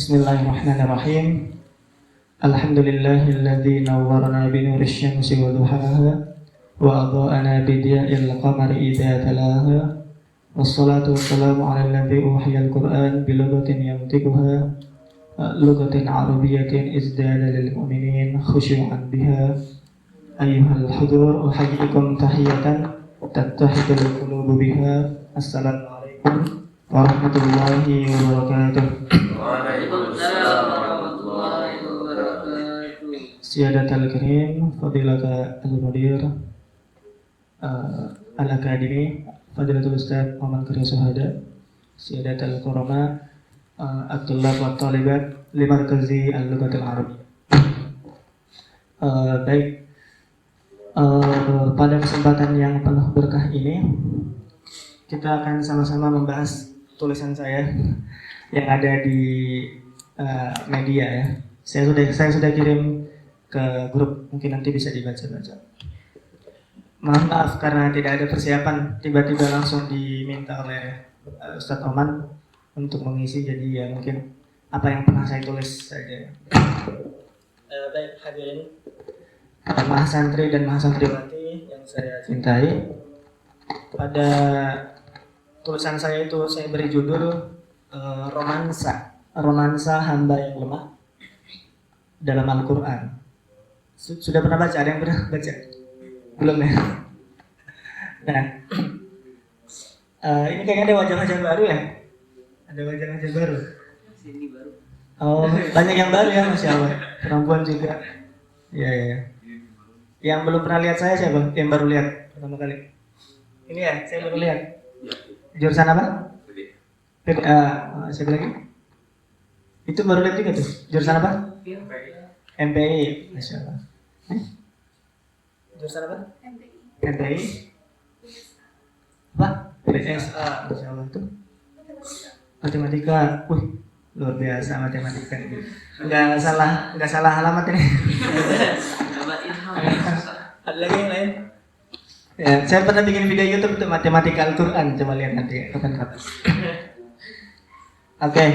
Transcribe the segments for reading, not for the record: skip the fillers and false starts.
Bismillahirrahmanirrahim. Alhamdulillahilladzi nawwarana binuri syamsi wa duhaha wa adha'ana bidiya'il qamari idza talaha. Wassalatu wassalamu ala alladzi uhiyal Qur'an bilughatin yantiquha lughatin arabiyyatin izdada lil mu'minin khusyu'an biha. Ayyuhal hudur uhayyikum tahiyatan tattahidul qulubu biha. Assalamualaikum warahmatullahi wabarakatuh. Waalaikumsalam warahmatullahi wabarakatuh. Siyadatul Karim, Fadilatul Al-Mudir, Al-Akademi, Fadilatul Ustaz Muhammad Karya Suhada, Siyadatul Qurama, Abdullah wa Talibat, Limarkazi Al-Lughatil Arabiyyah. Baik, pada kesempatan yang penuh berkah ini, kita akan sama-sama membahas tulisan saya yang ada di media ya. Saya sudah kirim ke grup, mungkin nanti bisa dibaca-baca. Mohon maaf karena tidak ada persiapan, tiba-tiba langsung diminta oleh Ustadz Oman untuk mengisi, jadi ya mungkin apa yang pernah saya tulis saja. Baik hadirin, mahasantri dan mahasantriwati yang saya cintai, pada tulisan saya itu saya beri judul romansa hamba yang lemah dalam Al-Quran. Sudah pernah baca? Ada yang pernah baca? Belum ya? Nah, ini kayaknya ada wajah-wajah baru ya? Ada wajah-wajah baru? Sini baru. Oh, banyak yang baru ya, Masya Allah. Perempuan juga. Ya. Yang belum pernah lihat saya siapa? Yang baru lihat pertama kali? Ini ya, saya baru lihat. Jurusan apa? Siapa lagi? Itu baru lihat juga tuh. Jurusan apa? MPI. Masya Allah. Jurusan apa? MPI. Apa? BSA. Masya Allah tuh. Matematika. Luar biasa matematika. Nggak salah alamat ini. Ada lagi yang lain? Ya, saya pernah bikin video YouTube untuk matematika Al-Quran. Coba lihat nanti kapan-kapan. Oke.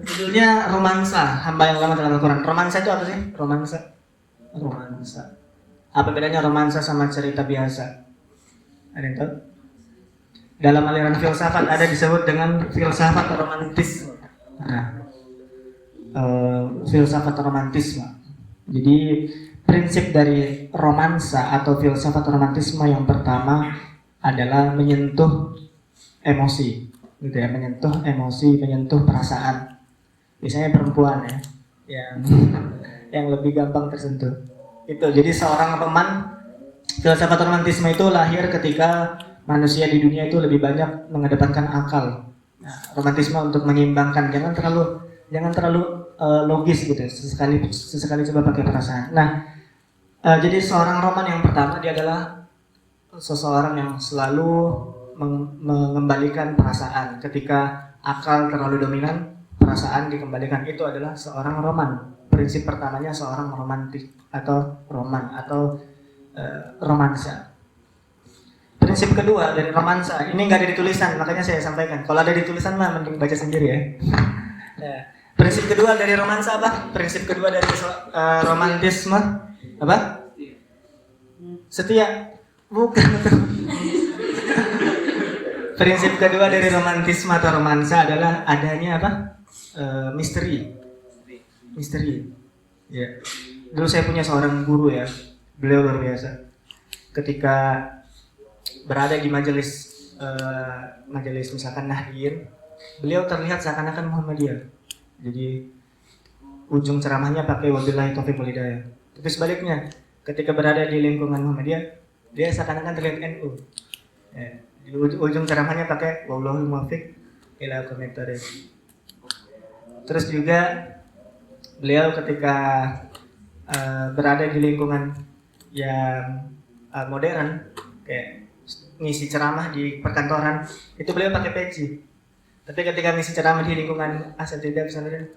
Judulnya romansa hamba yang lama dalam Al-Quran. Romansa itu apa sih? Romansa. Apa bedanya romansa sama cerita biasa? Ada yang tahu? Dalam aliran filsafat ada disebut dengan filsafat romantisme. Nah, filsafat romantisme. Jadi prinsip dari romansa atau filsafat romantisme yang pertama adalah menyentuh emosi, gitu ya, menyentuh emosi, menyentuh perasaan. Biasanya perempuan ya, yang lebih gampang tersentuh. Itu. Jadi seorang teman filsafat romantisme itu lahir ketika manusia di dunia itu lebih banyak mengedepankan akal. Nah, romantisme untuk menyeimbangkan, jangan terlalu logis gitu. Sesekali coba pakai perasaan. Nah, jadi seorang roman yang pertama dia adalah seseorang yang selalu mengembalikan perasaan. Ketika akal terlalu dominan, perasaan dikembalikan. Itu adalah seorang roman. Prinsip pertamanya seorang romantik atau roman atau romansa. Prinsip kedua dari romansa, ini nggak ada di tulisan, makanya saya sampaikan. Kalau ada di tulisan mah mending baca sendiri ya. Nah, prinsip kedua dari romansa apa? Prinsip kedua dari romantisme apa? Setia. Bukan. Prinsip kedua dari romantisme atau romansa adalah adanya apa? Misteri. Ya. Dulu saya punya seorang guru ya. Beliau luar biasa. Ketika berada di majelis misalkan Nahdien, beliau terlihat seakan-akan Muhammadiyah. Jadi ujung ceramahnya pakai wabillahi taufiq wal hidayah. Tapi sebaliknya, ketika berada di lingkungan Muhammadiyah, dia seakan-akan terlihat NU. Ya, di ujung ceramahnya pakai wallahul muwaffiq ila aqwamit thoriq. Terus juga beliau ketika berada di lingkungan yang modern, kayak ngisi ceramah di perkantoran, itu beliau pakai peci. Tapi ketika ngisi ceramah di lingkungan asatidzah pesantren,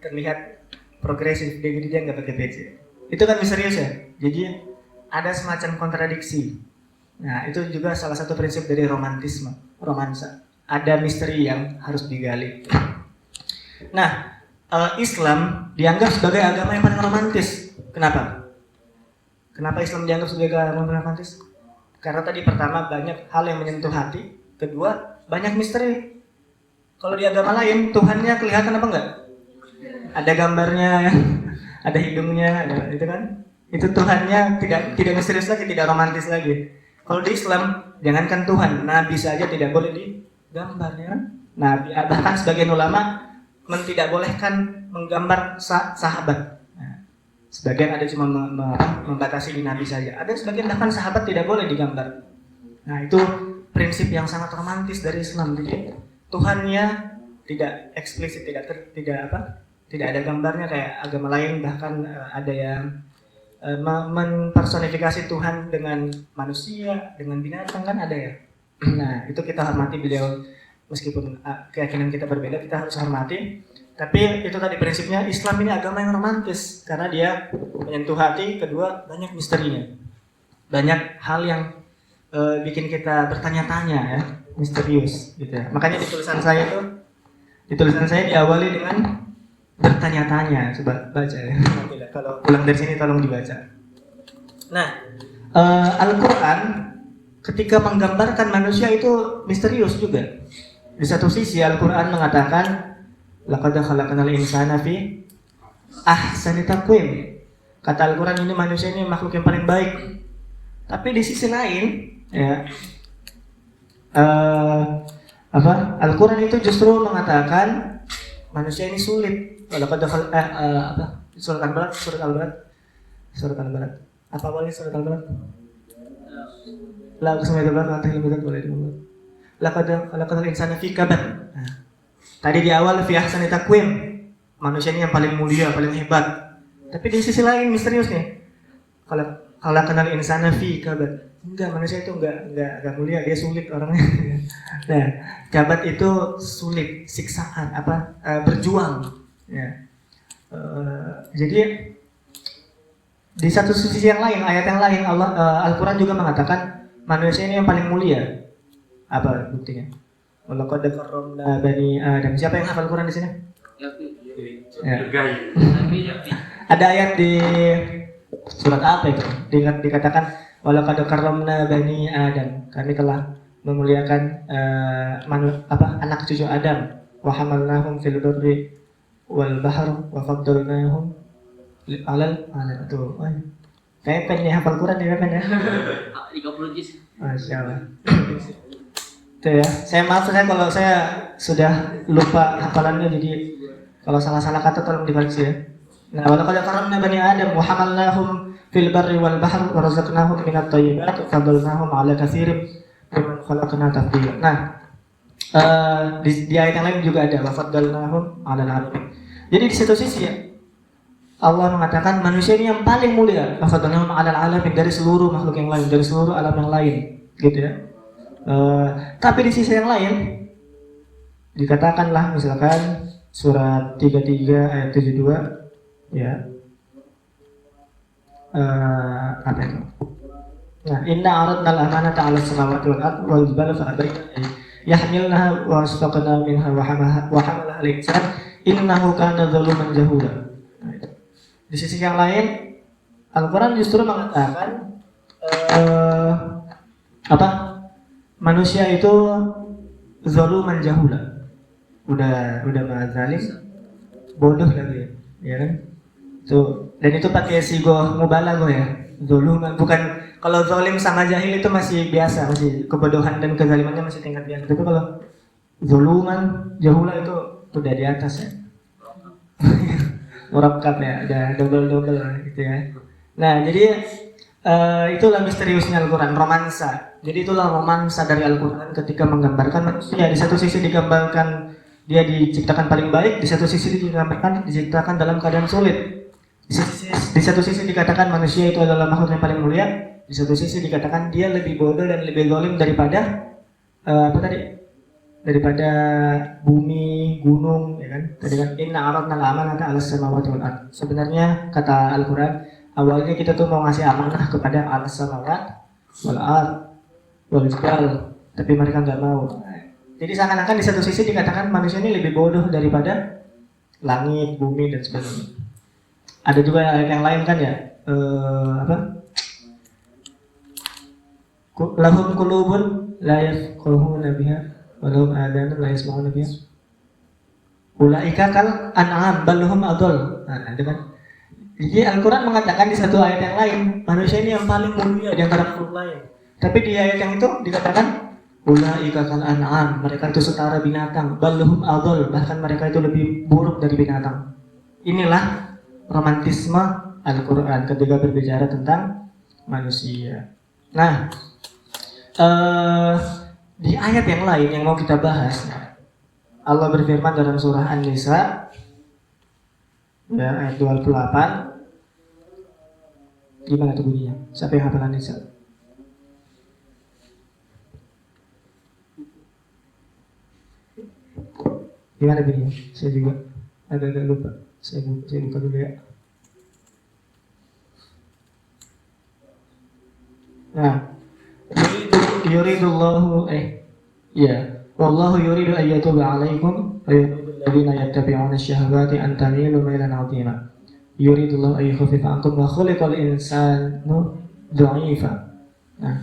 terlihat progresif, jadi dia nggak pakai peci. Itu kan misterius ya. Jadi ada semacam kontradiksi. Nah, itu juga salah satu prinsip dari romansa. Ada misteri yang harus digali. Nah, Islam dianggap sebagai agama yang paling romantis. Kenapa? Kenapa Islam dianggap sebagai agama yang paling romantis? Karena tadi pertama banyak hal yang menyentuh hati, kedua banyak misteri. Kalau di agama lain Tuhannya kelihatan apa enggak? Ada gambarnya, ada hidungnya, ada itu kan? Itu Tuhannya tidak misterius lagi, tidak romantis lagi. Kalau di Islam, jangankan Tuhan, Nabi saja tidak boleh digambar, ya kan? Nabi, bahkan sebagian ulama tidak bolehkan menggambar sahabat. Nah, sebagian ada cuma membatasi di Nabi saja. Ada sebagian bahkan sahabat tidak boleh digambar. Nah, itu prinsip yang sangat romantis dari Islam. Jadi Tuhannya tidak eksplisit, tidak ada gambarnya kayak agama lain. Bahkan ada yang mempersonifikasi Tuhan dengan manusia, dengan binatang, kan ada ya. Nah, itu kita hormati beliau, meskipun keyakinan kita berbeda, kita harus hormati. Tapi itu tadi prinsipnya, Islam ini agama yang romantis karena dia menyentuh hati, kedua banyak misterinya, banyak hal yang bikin kita bertanya-tanya, ya, misterius gitu ya. Makanya di tulisan saya diawali dengan bertanya-tanya. Coba baca ya. Kalau pulang dari sini tolong dibaca. Nah, Al-Quran ketika menggambarkan manusia itu misterius juga. Di satu sisi Al-Quran mengatakan laqad khalaqnal insana fi ahsani taqwim. Kata Al-Quran ini manusia ini makhluk yang paling baik. Tapi di sisi lain, ya, Al-Quran itu justru mengatakan manusia ini sulit. Surat Al-Balad. Apa boleh surat Al-Balad? La uqsimu bil balad wa tahil boleh dimulai. Laqad khalaqnal insana fi kabad. Tadi di awal fi ahsani taqwim. Manusia ini yang paling mulia, paling hebat. Tapi di sisi lain misterius nih. Khalaqnal insana fi kabad. Enggak, manusia itu enggak mulia, dia sulit orangnya. Nah, kabad itu sulit, siksaan, berjuang. Ya. Jadi di satu sisi yang lain, ayat yang lain Al-Quran juga mengatakan manusia ini yang paling mulia. Apa buktinya? Walaqad karramna bani Adam. Siapa yang hafal Al-Quran di sini? Ya. Ada ayat di surat apa itu? Dikatakan walaqad karramna bani Adam. Kami telah memuliakan anak cucu Adam. Wa hamalnahum fil barri wal bahr wa faddalnahum alal tuh. Kayak pengen hafal Quran ya kan ya? 30 juz. Masya Allah. Itu ya. Maaf kalau saya sudah lupa hafalannya, jadi kalau salah-salah kata tolong dikoreksi ya. Nah, walaqad karramna bani Adam wa hamalnahum fil barri wal bahr wa razaqnahum minat thayyibat wa faddalnahum ala katsirin mimman khalaqna tafdila. Nah, di ayat yang lain juga ada wa faddalnahum ala alamin. Jadi di satu sisi ya, Allah mengatakan manusia ini yang paling mulia, wa faddalnahum ala alamin, dari seluruh makhluk yang lain, dari seluruh alam yang lain, gitu ya. Tapi di sisi yang lain dikatakanlah misalkan surat 33 ayat 72 ya. Apa itu? Nah, inna aradna al-amanata 'ala as-samawati wal ardi wal jibali fa abayna yahmilnaha wa asfaqna minha wa hamalaha al-insan innahu kana zaluman jahula. Nah, itu. Di sisi yang lain Al-Quran justru mengatakan manusia itu zaluman jahula. Udah zalim, bodoh lagi, ya kan? Tuh, dan itu pakai sigoh mubalaghah ya. Zaluman, bukan, kalau zalim sama jahil itu masih biasa, masih kebodohan dan kezalimannya masih tingkat biasa. Tapi kalau zaluman jahula itu udah di atas ya. Murakkab ya, udah double gitu ya. Nah, jadi itulah misteriusnya Al-Quran, romansa. Jadi itulah romansa dari Al-Quran ketika menggambarkan manusia. Di satu sisi digambarkan dia diciptakan paling baik, di satu sisi digambarkan diciptakan dalam keadaan sulit. Di satu sisi dikatakan manusia itu adalah makhluk yang paling mulia, di satu sisi dikatakan dia lebih bodoh dan lebih zalim daripada daripada bumi, gunung, ya kan? Tadi kan inna aradna al-amanata 'alas samawati wal ard. Sebenarnya kata Al-Quran, awalnya kita tuh mau ngasih amanah kepada alas samawat wal ard wal jibal, tapi mereka nggak mau. Jadi seakan-akan di satu sisi dikatakan manusia ini lebih bodoh daripada langit, bumi dan sebagainya. Ada juga ayat yang lain kan ya, apa? Lahum qulubun la yafqahuna biha wa lahum adhanun la yasma'una biha. Ulaika kal an'am bal hum adall. Nah, itu kan. Jadi Al-Qur'an mengatakan di satu ayat yang lain, manusia ini yang paling mulia di antara makhluk lain. Tapi di ayat yang itu dikatakan ulaika kal an'am, mereka itu setara binatang, bal hum adall, bahkan mereka itu lebih buruk dari binatang. Inilah romantisme Al-Qur'an ketika berbicara tentang manusia. Nah, di ayat yang lain yang mau kita bahas, Allah berfirman dalam surah An-Nisa ya, ayat 28. Gimana tuh bunyinya? Siapa yang hafal An-Nisa? Gimana bunyinya? Saya juga agak-agak lupa. Saya buka dulu ya. Nah, yuridullahu wallahu yuridu an yatuba 'alaikum wa yuridu alladziina yattabi'una asy-syahawati an tamilu mailan 'azima. Yuridullahu an yukhaffifa 'ankum wa khuliqal insanu dha'ifa. Nah,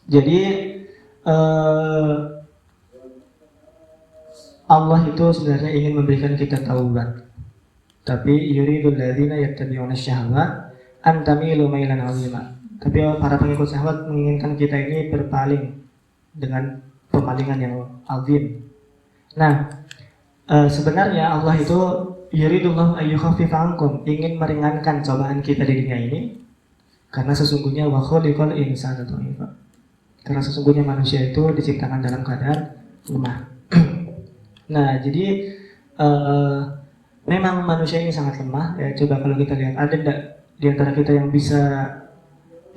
jadi Allah itu sebenarnya ingin memberikan kita taubat. Tapi yuridul ladzina yattabi'una asy-syahawat an tamilu mailan 'azima. Tapi para pengikut syahwat menginginkan kita ini berpaling dengan pemalingan yang azim. Nah, sebenarnya Allah itu yuridullahu ayyukhaffifa ankum, ingin meringankan cobaan kita di dunia ini, karena sesungguhnya wa khuliqal insana dha'ifa. Karena sesungguhnya manusia itu diciptakan dalam keadaan lemah. Nah, jadi memang manusia ini sangat lemah ya. Coba kalau kita lihat, ada enggak di antara kita yang bisa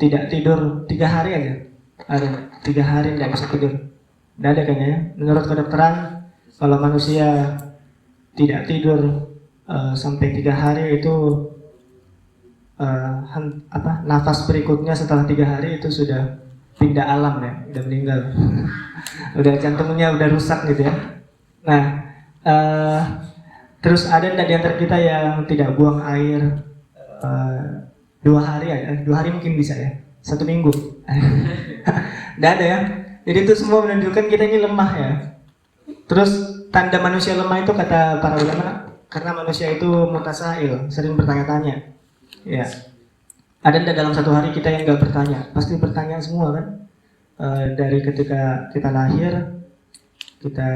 tidak tidur 3 hari aja? Ada 3 hari tidak bisa tidur? Tidak ada kayaknya ya. Menurut kedokteran, kalau manusia tidak tidur sampai 3 hari itu nafas berikutnya setelah 3 hari itu sudah pindah alam ya, udah meninggal. Udah jantungnya udah rusak gitu ya. Nah, terus ada enggak di antara kita yang tidak buang air 2 hari aja? 2 hari mungkin bisa ya, 1 minggu. Tidak ada ya. Jadi itu semua menunjukkan kita ini lemah ya. Terus tanda manusia lemah itu kata para ulama, karena manusia itu mutasail, sering bertanya-tanya. Ya. Ada enggak dalam 1 hari kita yang enggak bertanya? Pasti bertanya semua kan. Dari ketika kita lahir, kita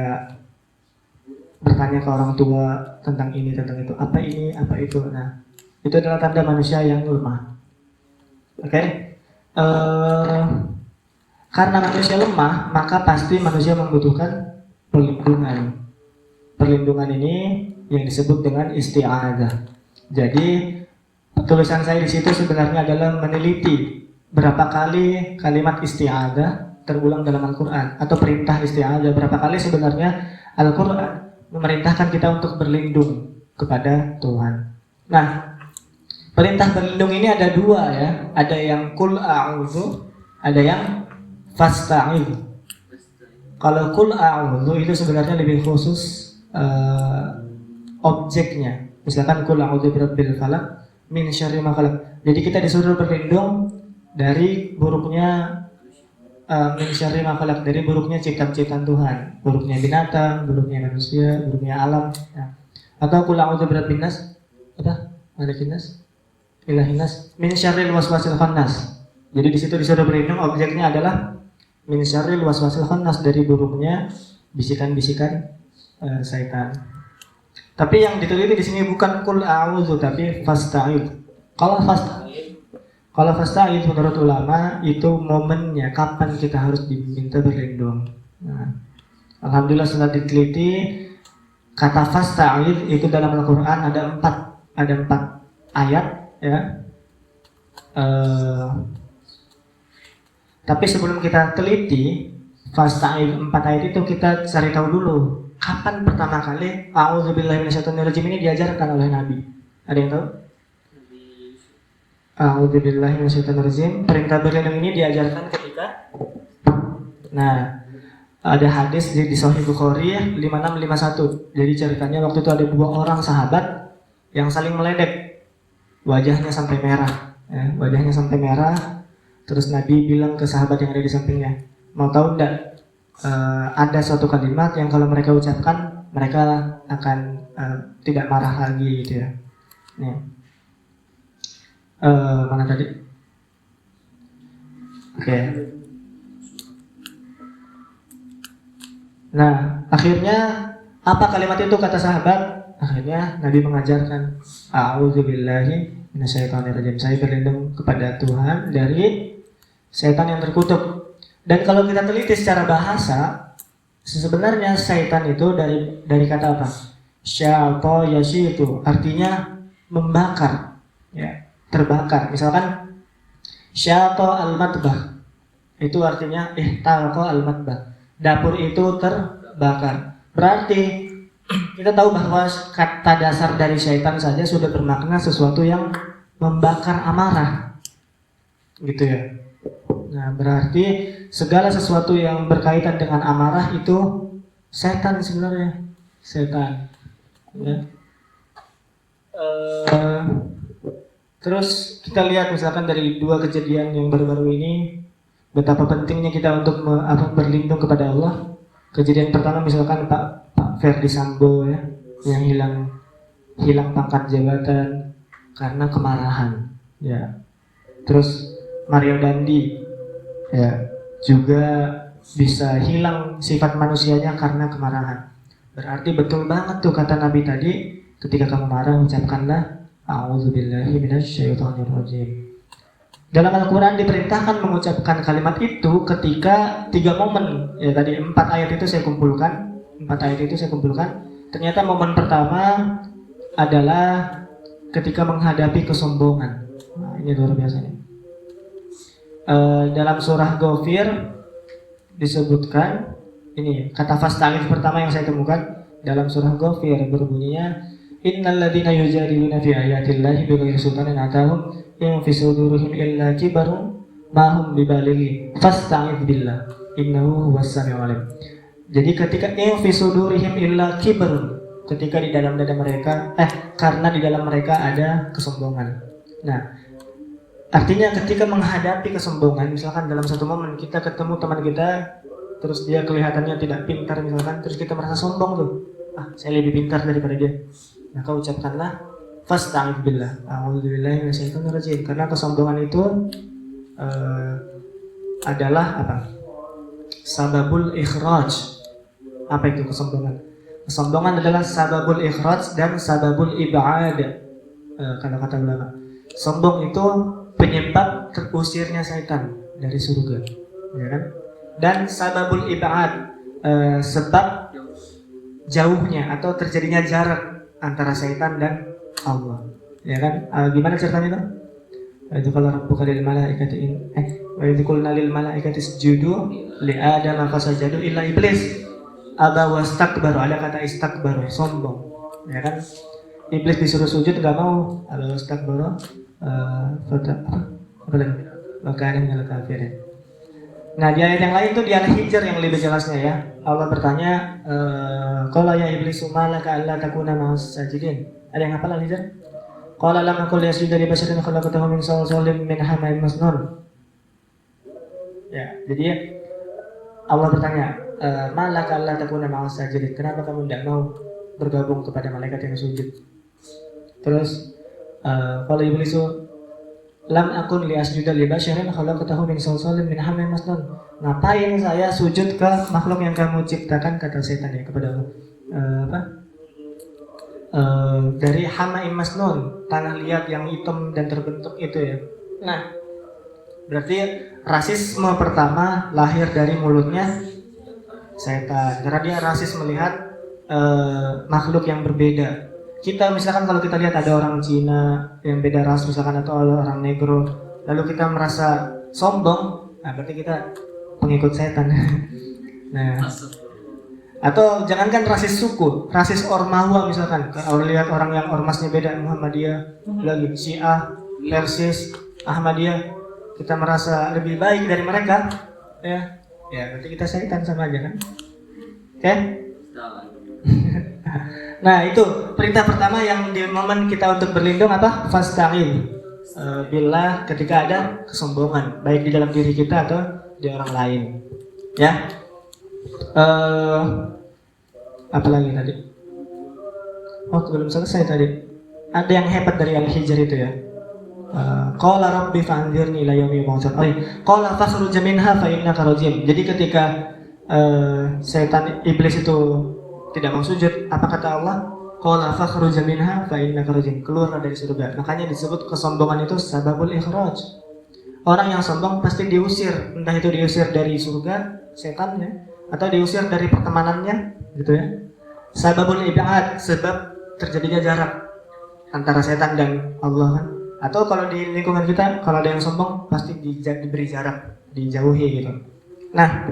bertanya ke orang tua tentang ini, tentang itu, apa ini, apa itu. Nah, itu adalah tanda manusia yang lemah. Oke? Karena manusia lemah, maka pasti manusia membutuhkan perlindungan. Perlindungan ini yang disebut dengan isti'adzah. Jadi tulisan saya di situ sebenarnya adalah meneliti berapa kali kalimat isti'adzah terulang dalam Al-Quran, atau perintah isti'adzah. Berapa kali sebenarnya Al-Quran memerintahkan kita untuk berlindung kepada Tuhan. Nah, perintah berlindung ini ada 2 ya. Ada yang qul a'udzu, ada yang fasta'idz. Kalau qul a'udzu itu sebenarnya lebih khusus objeknya. Misalkan qul a'udzu birabbil falaq min syarri ma khalaq. Jadi kita disuruh berlindung dari buruknya min syarri ma khalaq, dari buruknya ciptaan-ciptaan Tuhan, buruknya binatang, buruknya manusia, buruknya alam ya. Atau qul a'udzu birabbin nas, malikin nas, ilahin nas, min syarril waswasil khannas. Jadi di situ disuruh berlindung, objeknya adalah min syarril waswasil khannas, dari buruknya bisikan-bisikan syaitan. Tapi yang diteliti di sini bukan qul a'udzu tapi fasta'id. Kalau fasta'id menurut ulama itu momennya kapan kita harus diminta berlindung. Nah, alhamdulillah setelah diteliti, kata fasta'id itu dalam Al-Quran ada 4 ayat ya. Tapi sebelum kita teliti fasta'id 4 ayat itu, kita cari tahu dulu kapan pertama kali a'udzubillahi minasyaitonirrajim ini diajarkan oleh Nabi. Ada yang tahu? A'udzubillahi minasyaitonirrajim, perintah berlindung ini diajarkan ketika Ada hadis di Sahih Bukhari ya, 5651. Jadi ceritanya waktu itu ada dua orang sahabat yang saling meledek, wajahnya sampai merah, ya, wajahnya sampai merah. Terus Nabi bilang ke sahabat yang ada di sampingnya, mau tahu enggak, ada suatu kalimat yang kalau mereka ucapkan mereka akan tidak marah lagi gitu ya. Nih. Mana tadi? Oke. Nah, akhirnya apa kalimat itu kata sahabat? Akhirnya Nabi mengajarkan, A'udzubillahi minasyaitonirrajim. Saya berlindung kepada Tuhan dari setan yang terkutuk. Dan kalau kita teliti secara bahasa, sebenarnya setan itu dari kata apa? Syata yashitu, artinya membakar, ya, terbakar. Misalkan syata al-matbah, itu artinya ihtarqa al-matbah. Dapur itu terbakar. Berarti kita tahu bahwa kata dasar dari syaitan saja sudah bermakna sesuatu yang membakar amarah, gitu ya. Nah, berarti segala sesuatu yang berkaitan dengan amarah itu setan sebenarnya, setan. Ya. Terus kita lihat misalkan dari dua kejadian yang baru-baru ini, betapa pentingnya kita untuk berlindung kepada Allah. Kejadian pertama misalkan Pak Ferdi Sambo ya, yang hilang pangkat jabatan karena kemarahan, ya. Terus Mario Dandi, ya, juga bisa hilang sifat manusianya karena kemarahan. Berarti betul banget tuh kata Nabi tadi, ketika kamu marah ucapkanlah A'udzubillahi minasyaitonirrajim. Dalam Al-Quran diperintahkan mengucapkan kalimat itu ketika 3 momen. Ya tadi 4 ayat itu saya kumpulkan. Ternyata momen pertama adalah ketika menghadapi kesombongan. Nah, ini luar biasa. Dalam surah Ghafir disebutkan ini kata fasta'idz pertama yang saya temukan dalam surah Ghafir berbunyinya innal ladzina yujadiluna fi ayatillahi bighairi sultanin atahum in fi sudurihim illa kibarun ma hum bibalighi fasta'idz billah innahu huwas samiul alim. Jadi ketika in fi sudurihim illa kibarun, ketika di dalam dada mereka karena di dalam mereka ada kesombongan. Nah, artinya ketika menghadapi kesombongan, misalkan dalam satu momen kita ketemu teman kita terus dia kelihatannya tidak pintar misalkan, terus kita merasa sombong tuh, saya lebih pintar daripada dia, maka ucapkanlah fasta'idz billah a'udzubillahi minasyaitonirrajim, karena kesombongan itu adalah apa? Sababul ikhraj. Apa itu kesombongan? Kesombongan adalah sababul ikhraj dan sababul ib'ad. Kalau kata ulama, sombong itu penyebab terusirnya setan dari surga, ya kan? Dan sababul ib'ad, sebab jauhnya atau terjadinya jarak antara setan dan Allah, ya kan? Gimana ceritanya itu? Itu kalau rabbuka lil malaikati wa idh qulna lil malaikati isjudu li adama fasajadu illa iblis aba wastakbaru. Ada kata istakbaru, sombong, ya kan? Iblis disuruh sujud enggak mau, aba wastakbaru makanya minal kafirin. Nah, di ayat yang lain itu di Al-Hijr yang lebih jelasnya ya. Allah bertanya, qala ya iblisu malaka alla takuna ma'as sajidin. Ada yang hafal Al-Hijr? Qala lam aqul yasjuda li basharin khalaqtahu min salsalin min hama'in masnun. Ya, jadi Allah bertanya, malaka alla takuna ma'as sajidin. Kenapa kamu tidak mau bergabung kepada malaikat yang sujud? Terus qala iblisu lam akun li asjuda li basyarin khalaqtahu min salsalin min hama'in masnun. Ngapain saya sujud ke makhluk yang kamu ciptakan, kata setan ya kepada Allah. Dari hama'in masnun, tanah liat yang hitam dan terbentuk itu ya. Nah, berarti rasisme pertama lahir dari mulutnya setan, karena dia rasis melihat makhluk yang berbeda. Kita misalkan kalau kita lihat ada orang Cina yang beda ras misalkan atau ada orang negro, lalu kita merasa sombong, nah berarti kita pengikut setan. Nah, atau jangankan rasis suku, rasis ormawa misalkan, kalau lihat orang yang ormasnya beda, Muhammadiyah, lagi Syiah, Persis, Ahmadiyah, kita merasa lebih baik dari mereka, ya. Ya, berarti kita syaitan sama aja kan? Oke? Salah. Nah, itu perintah pertama yang di momen kita untuk berlindung apa? Fasta'in. Bila ketika ada kesombongan, baik di dalam diri kita atau di orang lain. Ya. Apa lagi tadi? Oh, belum selesai tadi. Ada yang hebat dari Al-Hijr itu ya. Qala rabbi fa'anzirni ila yaumi yub'atsun. Qala fakhruj minha fa innaka rajim. Jadi ketika setan iblis itu tidak mau sujud, apa kata Allah? Qala fakhruj minha fa innaka rajim. Keluar dari surga. Makanya disebut kesombongan itu sababul ikhraj. Orang yang sombong pasti diusir, entah itu diusir dari surga setannya atau diusir dari pertemanannya, gitu ya. Sababul ib'ad, sebab terjadinya jarak antara setan dan Allah kan. Atau kalau di lingkungan kita, kalau ada yang sombong pasti diberi jarak, dijauhi gitu. Nah,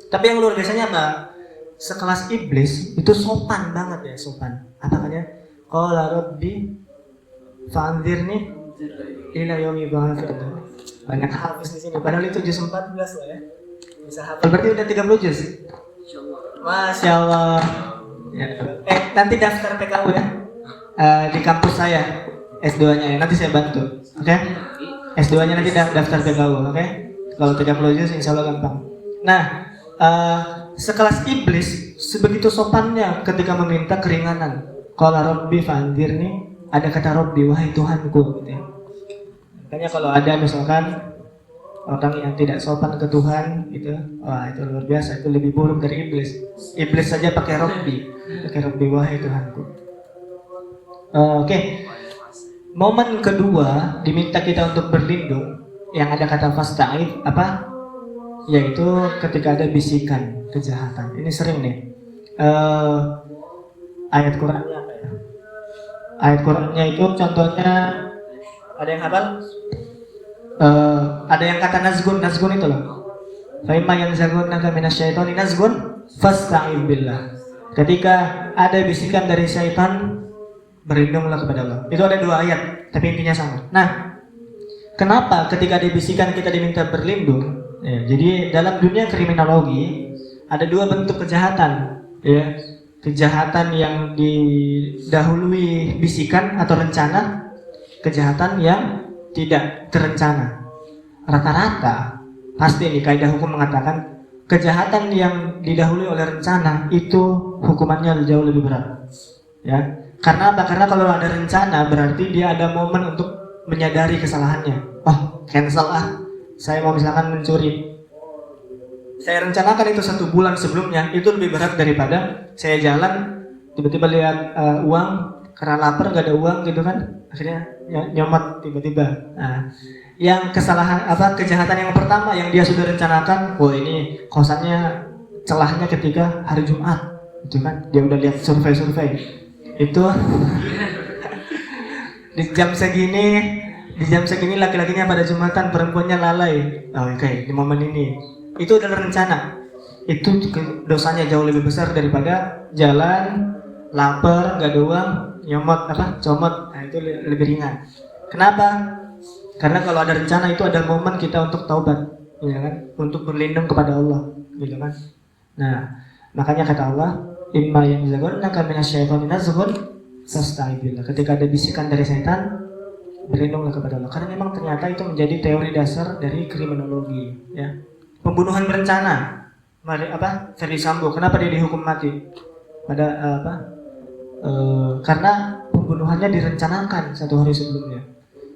tapi yang luar biasanya apa? Sekelas iblis itu sopan banget ya, sopan. Apa katanya? Qala rabbi fa'anzirni ila yaumi yub'atsun. Banyak hafiz di sini. Padahal itu juz 14 lah ya. Bisa hafal. Berarti udah 30 juz. Insyaallah. Masya Allah. Ya. Nanti daftar PKU ya. Di kampus saya. S2-nya ya, nanti saya bantu. Oke? S2-nya nanti daftar PKU, oke? Kalau 30 juz insya Allah gampang. Nah, sekelas iblis sebegitu sopannya ketika meminta keringanan. Qala rabbi fa'anzirni, ada kata rabbi, wahai Tuhanku gitu ya. Makanya kalau ada misalkan orang yang tidak sopan ke Tuhan gitu, wah itu luar biasa, itu lebih buruk dari iblis. Iblis saja pakai rabbi, wahai Tuhanku. Oke. Momen kedua diminta kita untuk berlindung yang ada kata fasta'id apa? Yaitu ketika ada bisikan kejahatan. Ini sering nih. Ayat Qur'annya apa ya? Ayat Qur'annya itu contohnya ada yang hafal? Ada yang kata nazgun itu loh. Fa imma yanzaghunaka minasyaitani nazgun fasta'id billah. Ketika ada bisikan dari syaitan, berlindunglah kepada Allah. Itu ada 2 ayat, tapi intinya sama. Nah, kenapa ketika dibisikan kita diminta berlindung? Ya, jadi dalam dunia kriminologi ada 2 bentuk kejahatan. Ya, kejahatan yang didahului bisikan atau rencana, kejahatan yang tidak terencana. Rata-rata pasti nih kaidah hukum mengatakan kejahatan yang didahului oleh rencana itu hukumannya jauh lebih berat. Ya. Karena apa? Karena kalau ada rencana berarti dia ada momen untuk menyadari kesalahannya. Oh, cancel saya mau misalkan mencuri. Saya rencanakan itu 1 bulan sebelumnya, itu lebih berat daripada saya jalan tiba-tiba lihat uang karena lapar gak ada uang gitu kan, akhirnya nyomot tiba-tiba. Nah, yang kesalahan kejahatan yang pertama yang dia sudah rencanakan, ini kosannya celahnya ketika hari Jumat, gitu kan? Dia udah lihat survei. Itu di jam segini laki-lakinya pada Jumatan, perempuannya lalai. Oke, di momen ini itu adalah rencana. Itu dosanya jauh lebih besar daripada jalan lapar gak ada uang comot. Nah, itu lebih ringan. Kenapa? Karena kalau ada rencana itu ada momen kita untuk taubat, ya kan? Untuk berlindung kepada Allah, gitu kan? Nah, makanya kata Allah, imma yanzaghunaka minasyaitani nazghun fasta'id billah. Ketika ada bisikan dari setan, berlindunglah kepada Allah. Karena memang ternyata itu menjadi teori dasar dari kriminologi, ya. Pembunuhan berencana. Ferdy Sambo, kenapa dia dihukum mati? Karena pembunuhannya direncanakan 1 hari sebelumnya.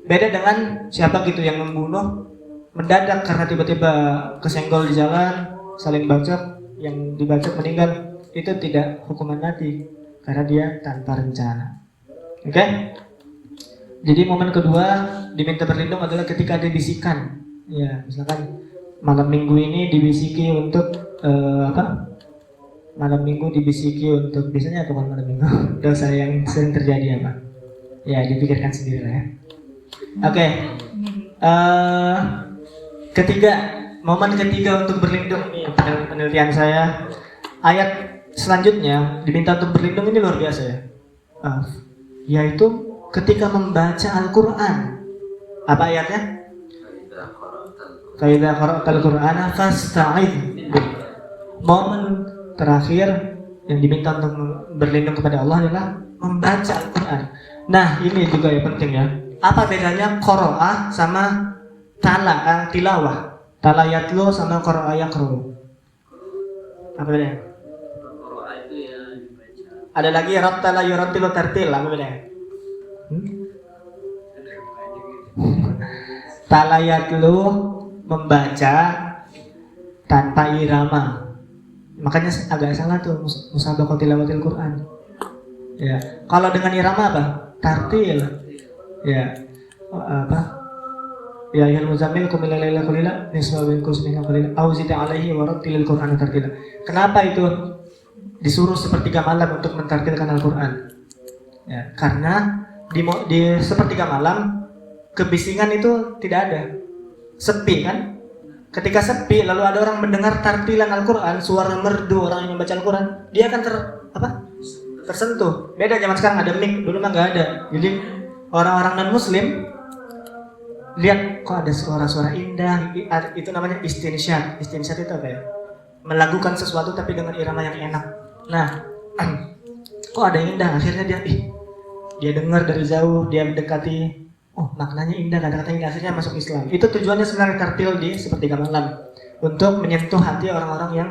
Beda dengan siapa gitu yang membunuh mendadak karena tiba-tiba kesenggol di jalan, saling bacok, yang dibacok meninggal. Itu tidak hukuman mati karena dia tanpa rencana. Oke? Jadi momen kedua diminta berlindung adalah ketika ada bisikan. Ya, misalkan malam minggu ini dibisiki untuk malam minggu dibisiki untuk biasanya apa malam minggu? Dosa yang sering terjadi apa? Ya, dipikirkan sendiri lah ya. Oke. Momen ketiga untuk berlindung ini penelitian saya. Ayat selanjutnya diminta untuk berlindung ini luar biasa ya. Yaitu ketika membaca Al-Quran. Apa ayatnya? Fa idza qara'tal Qur'ana fasta'idz Momen terakhir yang diminta untuk berlindung kepada Allah adalah membaca Al-Quran. Nah, ini juga yang penting ya. Apa bedanya qiraah sama tilawah? Tala yatlu sama qira'a yaqra'u. Apa bedanya? Qiraah itu ya dibaca. Ada lagi rattala yurattilu tartil. Apa bedanya? Tala yatlu membaca tanpa irama. Makanya agak salah tuh musabaqah tilawatil Quran. Ya, kalau dengan irama apa? Tartil. Ya. Apa? Ya ayyuhal muzammil qum al-laila illa qalila nisfahu wa inqus minhu qalila aw zid 'alaihi wa rattilil Qur'ana tartila. Kenapa itu disuruh sepertiga malam untuk mentartilkan Al-Qur'an? Ya, karena di sepertiga malam kebisingan itu tidak ada. Sepi kan? Ketika sepi lalu ada orang mendengar tartilan Al-Qur'an, suara merdu orang yang membaca Al-Qur'an, dia akan tersentuh. Beda zaman sekarang ada mic, dulu mah enggak ada. Jadi orang-orang non muslim lihat kok ada suara-suara indah, itu namanya istinsyad. Istinsyad itu apa ya? Melakukan sesuatu tapi dengan irama yang enak. Nah, kok ada yang indah, akhirnya dia dengar dari jauh, dia mendekati, oh maknanya indah, kata-kata indah, akhirnya masuk Islam. Itu tujuannya sebenarnya tartil di sepertiga malam, untuk menyentuh hati orang-orang yang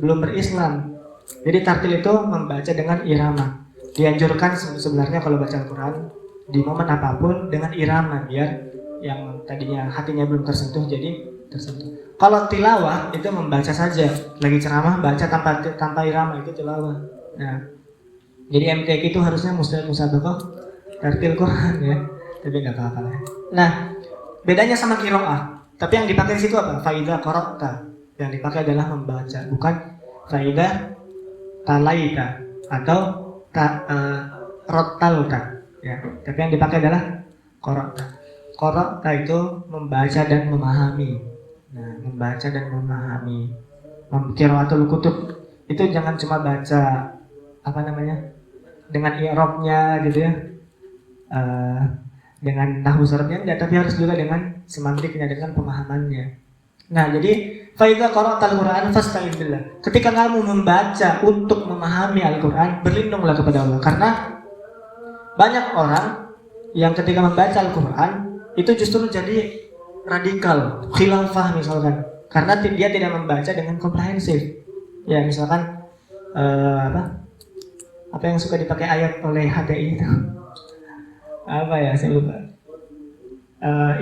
belum berislam. Jadi tartil itu membaca dengan irama. Dianjurkan sebenarnya kalau baca Al-Quran di momen apapun dengan irama, biar yang tadinya hatinya belum tersentuh jadi tersentuh. Kalau tilawah itu membaca saja, lagi ceramah baca tanpa irama, itu tilawah. Nah, jadi MTQ itu harusnya musabaqah tartil Quran ya, tapi nggak apa-apa lah. Nah, bedanya sama qiraah. Tapi yang dipakai di situ apa? Faida qara'ta. Yang dipakai adalah membaca, bukan faida talaita atau rottalta. Ya, tapi yang dipakai adalah qara'ta. Qara'ta itu membaca dan memahami. Nah, membaca dan memahami. Qiraatul kutub itu jangan cuma baca dengan i'rabnya gitu ya. Dengan nahwu sarafnya enggak, tapi harus juga dengan semantiknya, dengan pemahamannya. Nah, jadi fa idza qara'tal Qur'an fasta'in billah. Ketika kamu membaca untuk memahami Al-Qur'an, berlindunglah kepada Allah, karena banyak orang yang ketika membaca Al-Qur'an itu justru jadi radikal, khilafah misalkan, karena dia tidak membaca dengan komprehensif. Ya, misalkan apa yang suka dipakai ayat oleh HTI itu? Apa ya, saya lupa.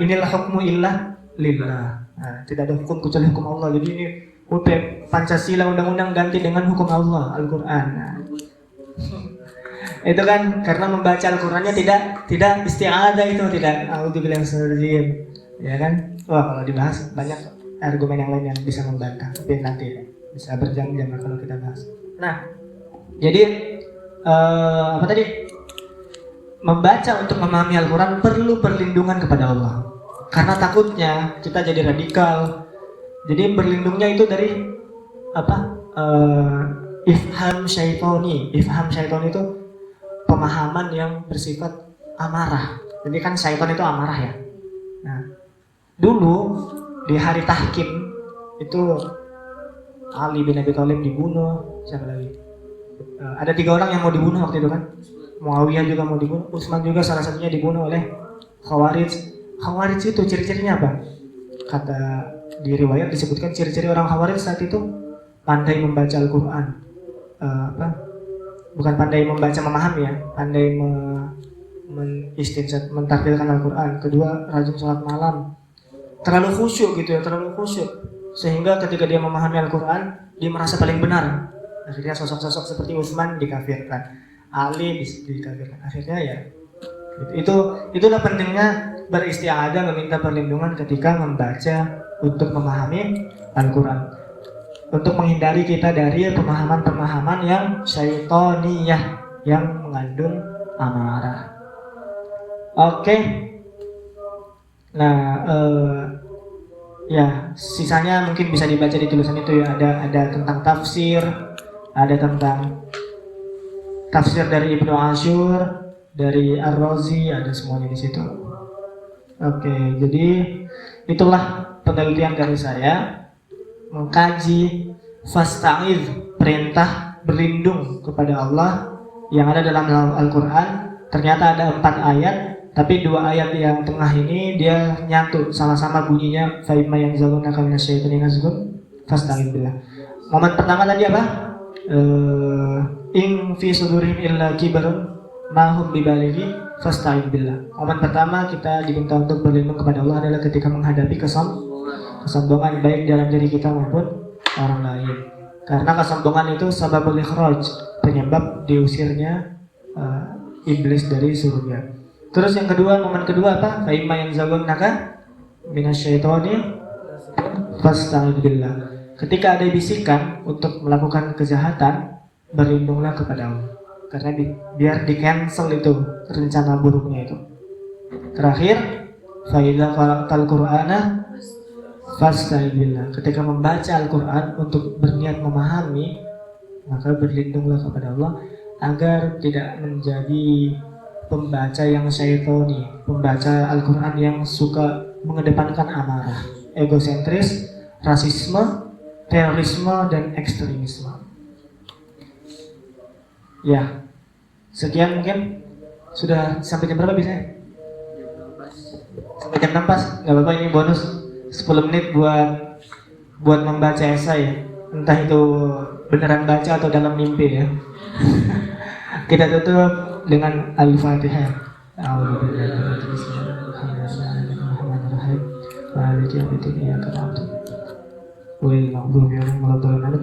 Inilah hukmu illah lillah. Nah, tidak ada hukum kecuali hukum Allah. Jadi ini Pancasila undang-undang ganti dengan hukum Allah, Al-Qur'an. Nah, itu kan karena membaca Al-Qur'annya tidak isti'adah, itu tidak a'udzubillahi minasyaitonir, ya kan? Wah, kalau dibahas banyak argumen yang lain yang bisa membantah, tapi nanti bisa berjam-jam kalau kita bahas. Nah, jadi apa tadi? Membaca untuk memahami Al-Qur'an perlu perlindungan kepada Allah. Karena takutnya kita jadi radikal. Jadi berlindungnya itu dari ifham syaitoni. Ifham syaitoni itu pemahaman yang bersifat amarah. Jadi kan syaitan itu amarah ya. Nah, dulu di hari tahkim itu Ali bin Abi Thalib dibunuh, siapa lagi? Ada 3 orang yang mau dibunuh waktu itu kan. Muawiyah juga mau dibunuh, Utsman juga salah satunya dibunuh oleh Khawarij. Khawarij itu ciri-cirinya apa? Kata di riwayat disebutkan ciri-ciri orang Khawarij saat itu pandai membaca Al-Qur'an. Bukan pandai membaca memahami ya, pandai mentartilkan Al-Qur'an. Kedua, rajin sholat malam. Terlalu khusyuk gitu ya, terlalu khusyuk. Sehingga ketika dia memahami Al-Qur'an, dia merasa paling benar. Akhirnya sosok-sosok seperti Utsman dikafirkan, Ali dikafirkan. Akhirnya ya itulah pentingnya beristi'adah, meminta perlindungan ketika membaca untuk memahami Al-Qur'an. Untuk menghindari kita dari pemahaman-pemahaman yang syaitoniyah, yang mengandung amarah. Oke. Nah, ya sisanya mungkin bisa dibaca di tulisan itu ya. Ada tentang tafsir, ada tentang tafsir dari Ibnu Ashur, dari Ar-Razi, ada semuanya di situ. Oke, jadi itulah penelitian dari saya mengkaji Fasta'iz, perintah berlindung kepada Allah yang ada dalam Al-Quran. Ternyata ada 4 ayat, tapi 2 ayat yang tengah ini dia nyatu sama-sama bunyinya fa'imma yanzaghunaka minasyaitonir rajim fasta'iz billah. Momen pertama tadi apa? In fi sudurihim illa kibarun ma hum bibalighi fasta'iz billah. Momen pertama kita diminta untuk berlindung kepada Allah adalah ketika menghadapi kesombongan baik dalam diri kita maupun orang lain. Karena kesombongan itu sababul ikhraj, penyebab diusirnya iblis dari surga. Terus yang kedua, momen kedua apa? Fa imma yanzaghunaka minasyaitoni fasta'iz billah. Ketika ada bisikan untuk melakukan kejahatan, berlindunglah kepada Allah. Karena biar di cancel itu rencana buruknya itu. Terakhir, fa idza qara'tal qur'ana fasta'iz billah. Ketika membaca Al-Qur'an untuk berniat memahami, maka berlindunglah kepada Allah agar tidak menjadi pembaca yang syaitoni, pembaca Al-Quran yang suka mengedepankan amarah, egosentris, rasisme, terorisme, dan ekstremisme. Ya, sekian mungkin. Sudah sampai jam berapa biasanya? Sampai jam 6 pas, nggak apa-apa, ini bonus 10 menit buat membaca esai ya. Entah itu beneran baca atau dalam mimpi ya. Kita tutup dengan Al-Fatihah.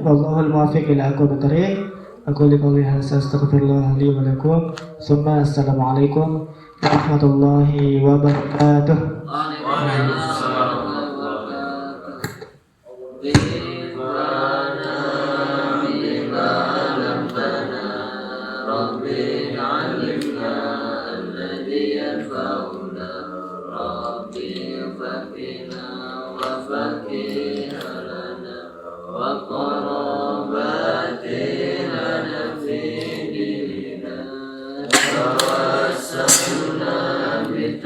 Wallahul muwaffiq ila aqwamit thoriq. Aku liqauli hadza astaghfirullah li wa lakum. Tsumma assalamualaikum warahmatullahi wabarakatuh. Tawassalna bi